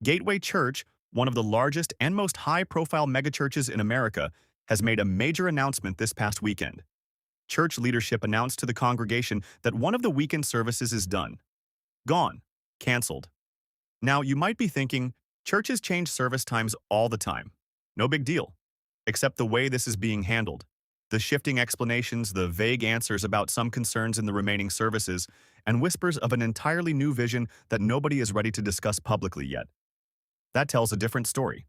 Gateway Church, one of the largest and most high-profile megachurches in America, has made a major announcement this past weekend. Church leadership announced to the congregation that one of the weekend services is done. Gone. Canceled. Now, you might be thinking, churches change service times all the time. No big deal. Except the way this is being handled. The shifting explanations, the vague answers about some concerns in the remaining services, and whispers of an entirely new vision that nobody is ready to discuss publicly yet. That tells a different story.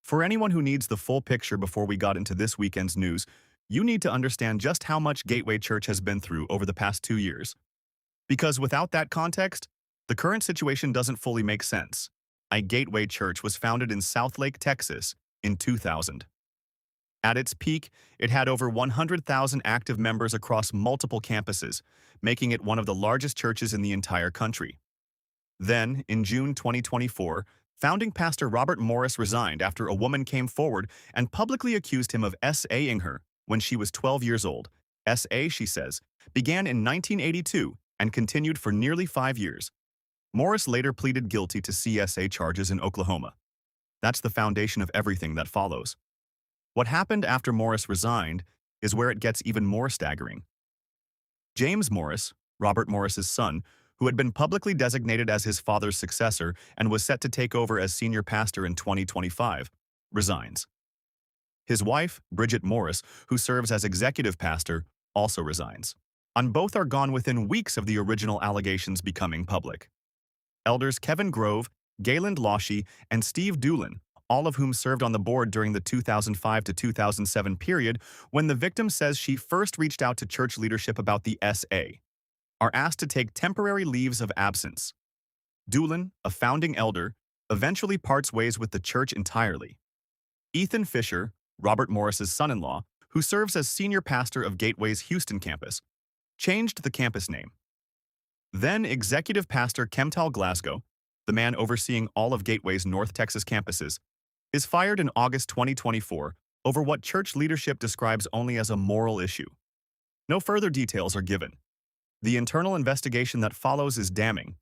For anyone who needs the full picture before we got into this weekend's news, you need to understand just how much Gateway Church has been through over the past 2 years. Because without that context, the current situation doesn't fully make sense. Gateway Church was founded in Southlake, Texas, in 2000. At its peak, it had over 100,000 active members across multiple campuses, making it one of the largest churches in the entire country. Then, in June 2024, founding pastor Robert Morris resigned after a woman came forward and publicly accused him of SAing her when she was 12 years old. SA, she says, began in 1982 and continued for nearly 5 years. Morris later pleaded guilty to CSA charges in Oklahoma. That's the foundation of everything that follows. What happened after Morris resigned is where it gets even more staggering. James Morris, Robert Morris's son, who had been publicly designated as his father's successor and was set to take over as senior pastor in 2025, resigns. His wife, Bridget Morris, who serves as executive pastor, also resigns. And both are gone within weeks of the original allegations becoming public. Elders Kevin Grove, Gayland Lawshe, and Steve Doolin, all of whom served on the board during the 2005 to 2007 period when the victim says she first reached out to church leadership about the SA, are asked to take temporary leaves of absence. Doolin, a founding elder, eventually parts ways with the church entirely. Ethan Fisher, Robert Morris's son-in-law, who serves as senior pastor of Gateway's Houston campus, changed the campus name. Then executive pastor Kemtal Glasgow, the man overseeing all of Gateway's North Texas campuses, is fired in August 2024 over what church leadership describes only as a moral issue. No further details are given. The internal investigation that follows is damning.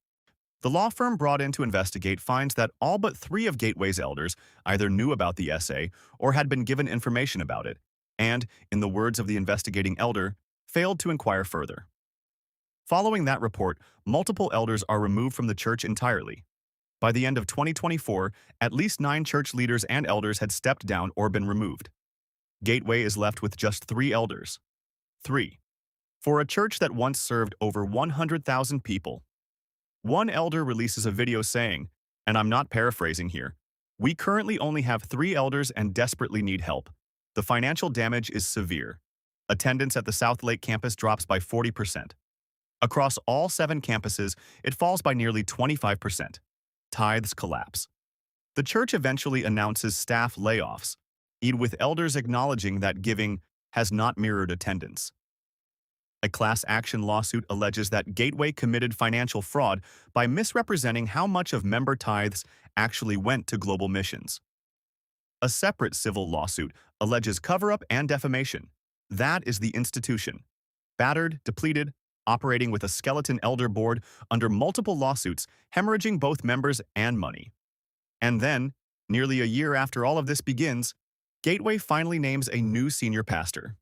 The law firm brought in to investigate finds that all but 3 of Gateway's elders either knew about the SA or had been given information about it, and, in the words of the investigating elder, failed to inquire further. Following that report, multiple elders are removed from the church entirely. By the end of 2024, at least 9 church leaders and elders had stepped down or been removed. Gateway is left with just 3 elders. 3. For a church that once served over 100,000 people. One elder releases a video saying, and I'm not paraphrasing here, "We currently only have 3 elders and desperately need help. The financial damage is severe. Attendance at the Southlake campus drops by 40%. Across all 7 campuses, it falls by nearly 25%. Tithes collapse." The church eventually announces staff layoffs, with elders acknowledging that giving has not mirrored attendance. A class action lawsuit alleges that Gateway committed financial fraud by misrepresenting how much of member tithes actually went to global missions. A separate civil lawsuit alleges cover-up and defamation. That is the institution. Battered, depleted, operating with a skeleton elder board under multiple lawsuits, hemorrhaging both members and money. And then, nearly a year after all of this begins, Gateway finally names a new senior pastor.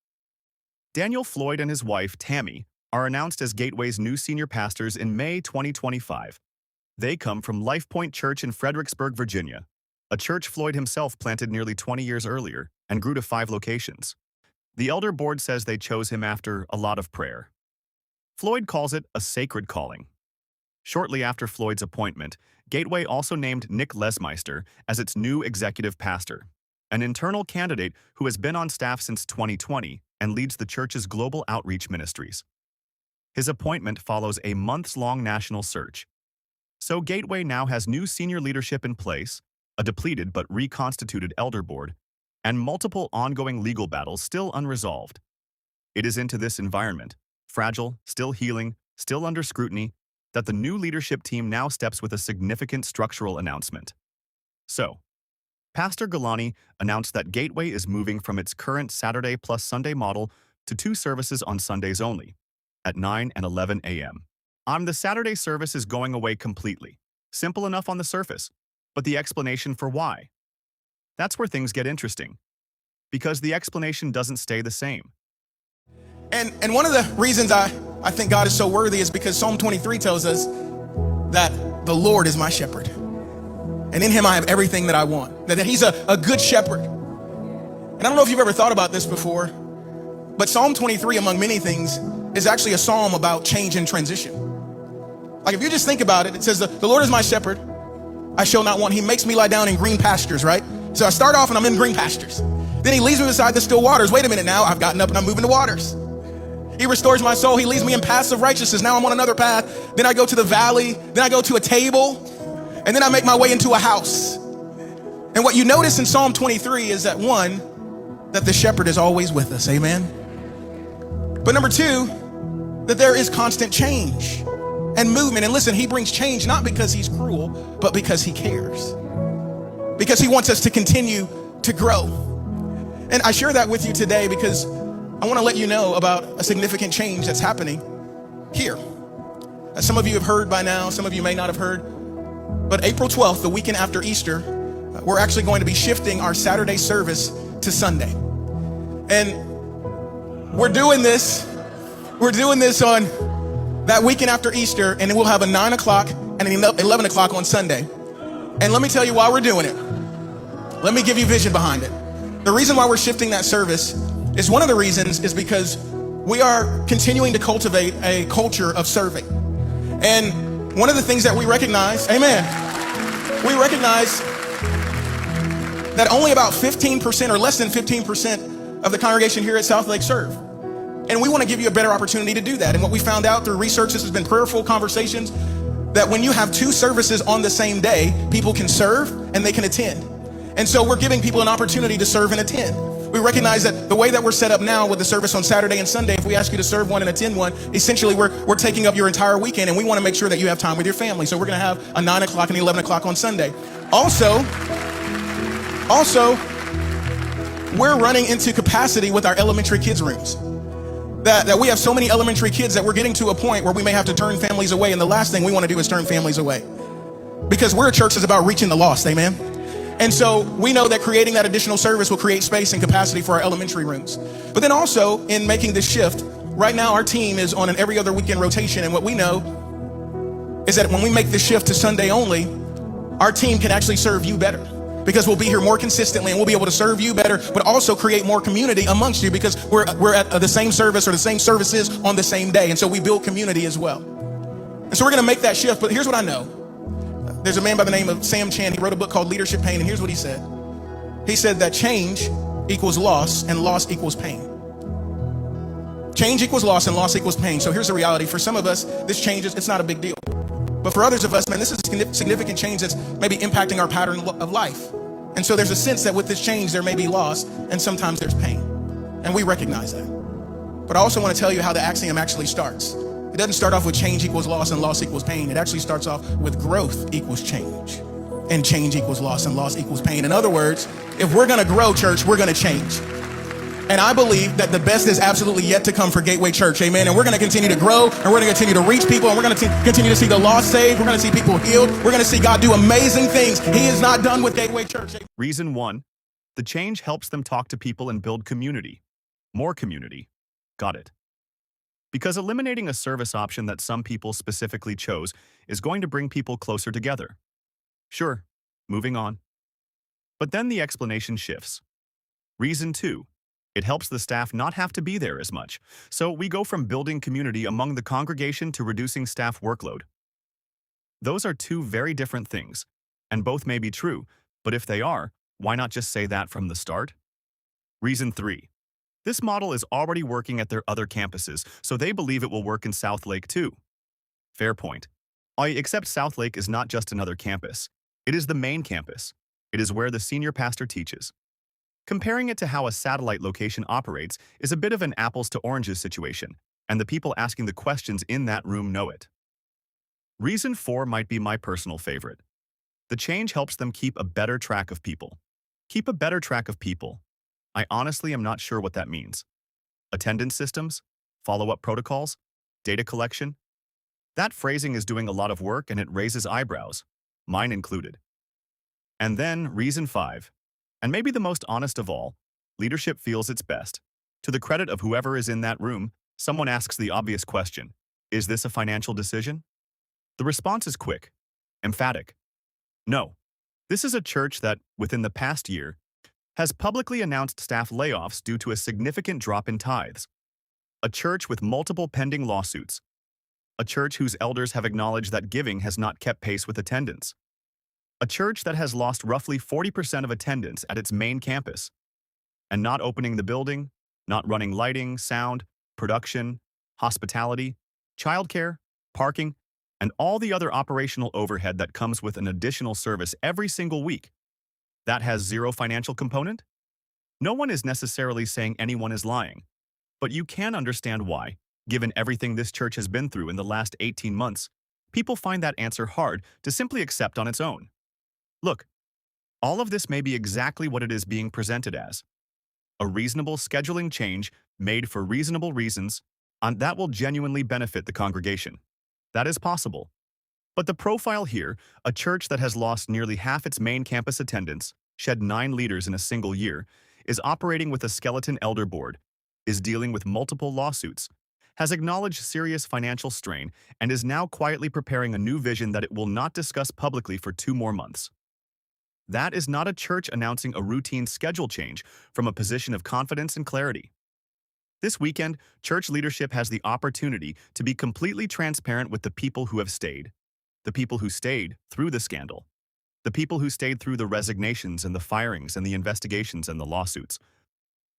Daniel Floyd and his wife, Tammy, are announced as Gateway's new senior pastors in May 2025. They come from Life Point Church in Fredericksburg, Virginia, a church Floyd himself planted nearly 20 years earlier and grew to 5 locations. The elder board says they chose him after a lot of prayer. Floyd calls it a sacred calling. Shortly after Floyd's appointment, Gateway also named Nick Lesmeister as its new executive pastor, an internal candidate who has been on staff since 2020 and leads the church's global outreach ministries. His appointment follows a months-long national search. So Gateway now has new senior leadership in place, a depleted but reconstituted elder board, and multiple ongoing legal battles still unresolved. It is into this environment, fragile, still healing, still under scrutiny, that the new leadership team now steps with a significant structural announcement. So, Pastor Galani announced that Gateway is moving from its current Saturday plus Sunday model to 2 services on Sundays only, at 9 and 11 a.m. The Saturday service is going away completely. Simple enough on the surface, But the explanation for why? That's where things get interesting. Because the explanation doesn't stay the same. And one of the reasons I think God is so worthy is because Psalm 23 tells us that the Lord is my shepherd. And in him I have everything that I want. That he's a good shepherd. And I don't know if you've ever thought about this before, but Psalm 23, among many things, is actually a psalm about change and transition. Like if you just think about it, it says, the Lord is my shepherd, I shall not want. He makes me lie down in green pastures, right? So I start off and I'm in green pastures. Then he leads me beside the still waters. Wait a minute now, I've gotten up and I'm moving to waters. He restores my soul. He leads me in paths of righteousness. Now I'm on another path. Then I go to the valley. Then I go to a table. And then I make my way into a house. And what you notice in Psalm 23 is that one, that the shepherd is always with us. Amen. But number two, that there is constant change and movement. And listen, he brings change not because he's cruel, but because he cares. Because he wants us to continue to grow. And I share that with you today because I want to let you know about a significant change that's happening here. As some of you have heard by now, some of you may not have heard, but April 12th, the weekend after Easter, we're actually going to be shifting our Saturday service to Sunday. And we're doing this on that weekend after Easter, and then we'll have a 9 o'clock and an 11 o'clock on Sunday. And let me tell you why we're doing it. Let me give you vision behind it. The reason why we're shifting that service is one of the reasons is because we are continuing to cultivate a culture of serving. And one of the things that we recognize, amen, we recognize that only about 15% or less than 15% of the congregation here at South Lake serve. And we want to give you a better opportunity to do that. And what we found out through research, this has been prayerful conversations, that when you have two services on the same day, people can serve and they can attend. And so we're giving people an opportunity to serve and attend. We recognize that the way that we're set up now with the service on Saturday and Sunday, if we ask you to serve one and attend one, essentially we're taking up your entire weekend, and we want to make sure that you have time with your family. So we're going to have a 9 o'clock and 11 o'clock on Sunday. Also, we're running into capacity with our elementary kids rooms. That we have so many elementary kids that we're getting to a point where we may have to turn families away. And the last thing we want to do is turn families away. Because we're a church that's about reaching the lost, amen? And so we know that creating that additional service will create space and capacity for our elementary rooms. But then also in making this shift, right now our team is on an every other weekend rotation. And what we know is that when we make this shift to Sunday only, our team can actually serve you better. Because we'll be here more consistently and we'll be able to serve you better, but also create more community amongst you because we're at the same service or the same services on the same day. And so we build community as well. And so we're going to make that shift. But here's what I know. There's a man by the name of Sam Chan. He wrote a book called Leadership Pain. And here's what he said. He said that change equals loss and loss equals pain. Change equals loss and loss equals pain. So here's the reality. For some of us, this change it's not a big deal. But for others of us, man, this is a significant change that's maybe impacting our pattern of life. And so there's a sense that with this change, there may be loss and sometimes there's pain. And we recognize that. But I also want to tell you how the axiom actually starts. It doesn't start off with change equals loss and loss equals pain. It actually starts off with growth equals change. And change equals loss and loss equals pain. In other words, if we're going to grow, church, we're going to change. And I believe that the best is absolutely yet to come for Gateway Church, amen? And we're going to continue to grow, and we're going to continue to reach people, and we're going to continue to see the lost saved. We're going to see people healed. We're going to see God do amazing things. He is not done with Gateway Church. Reason 1, the change helps them talk to people and build community. More community. Got it. Because eliminating a service option that some people specifically chose is going to bring people closer together. Sure, moving on. But then the explanation shifts. Reason 2, it helps the staff not have to be there as much. So we go from building community among the congregation to reducing staff workload. Those are two very different things, and both may be true, but if they are, why not just say that from the start? Reason 3, this model is already working at their other campuses, so they believe it will work in South Lake too. Fair point. Except South Lake is not just another campus. It is the main campus. It is where the senior pastor teaches. Comparing it to how a satellite location operates is a bit of an apples to oranges situation, and the people asking the questions in that room know it. Reason 4 might be my personal favorite. The change helps them keep a better track of people. Keep a better track of people. I honestly am not sure what that means. Attendance systems? Follow-up protocols? Data collection? That phrasing is doing a lot of work and it raises eyebrows, mine included. And then, reason 5. And maybe the most honest of all, leadership feels its best. To the credit of whoever is in that room, someone asks the obvious question, is this a financial decision? The response is quick, emphatic. No. This is a church that, within the past year, has publicly announced staff layoffs due to a significant drop in tithes. A church with multiple pending lawsuits. A church whose elders have acknowledged that giving has not kept pace with attendance. A church that has lost roughly 40% of attendance at its main campus. And not opening the building, not running lighting, sound, production, hospitality, childcare, parking, and all the other operational overhead that comes with an additional service every single week. That has zero financial component? No one is necessarily saying anyone is lying, but you can understand why, given everything this church has been through in the last 18 months, people find that answer hard to simply accept on its own. Look, all of this may be exactly what it is being presented as. A reasonable scheduling change made for reasonable reasons, and that will genuinely benefit the congregation. That is possible. But the profile here, a church that has lost nearly half its main campus attendance, shed 9 leaders in a single year, is operating with a skeleton elder board, is dealing with multiple lawsuits, has acknowledged serious financial strain, and is now quietly preparing a new vision that it will not discuss publicly for 2 more months. That is not a church announcing a routine schedule change from a position of confidence and clarity. This weekend, church leadership has the opportunity to be completely transparent with the people who have stayed, the people who stayed through the scandal, the people who stayed through the resignations and the firings and the investigations and the lawsuits.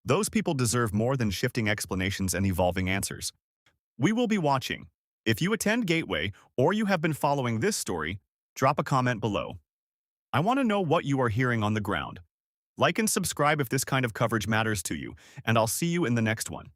Those people deserve more than shifting explanations and evolving answers. We will be watching. If you attend Gateway or you have been following this story, drop a comment below. I want to know what you are hearing on the ground. Like and subscribe if this kind of coverage matters to you, and I'll see you in the next one.